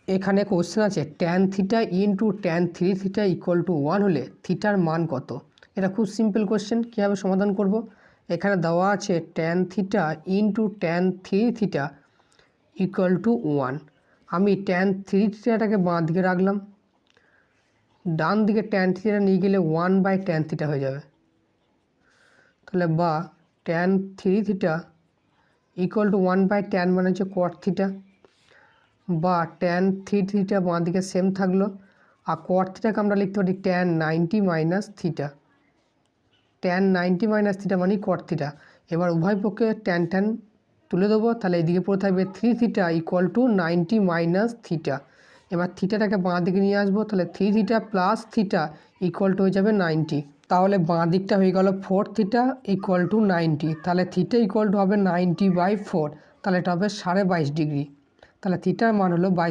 এখানে কোশ্চেন আছে tan theta into tan three theta equal two 1 হলে থিটার মান কত। এটা খুব সিম্পল কোশ্চেন, কীভাবে সমাধান করব। এখানে দেওয়া আছে tan theta into tan three theta equal two 1। আমি ট্যান থ্রি থিটাটাকে বাঁ দিকে রাখলাম, ডান দিকে ট্যান থিটা নিয়ে গেলে 1/ট্যান থিটা হয়ে যাবে। তাহলে বা tan three theta equal to 1/ট্যান মানে হচ্ছে কট থিটা, বা ট্যান থ্রি থিটা বাঁ দিকে সেম থাকলো। আর কট থিটাকে আমরা লিখতে পারি tan 90 minus theta. Tan 90 minus theta মানে কট থিটা। এবার উভয় পক্ষে ট্যান ট্যান তুলে দেবো, তাহলে এইদিকে পড়ে থাকবে three theta equal two 90 minus theta. এবার থিটাটাকে বাঁ দিকে নিয়ে আসবো, তাহলে three theta plus theta equal two হয়ে যাবে 90। তাহলে বাঁ দিকটা হয়ে গেল 4 থিটা ইকুয়াল টু 90। তাহলে থিটা ইকুয়াল টু হবে 90/4, তাহলে এটা হবে 22.5 ডিগ্রি। তাহলে থিটার মান হলো 22।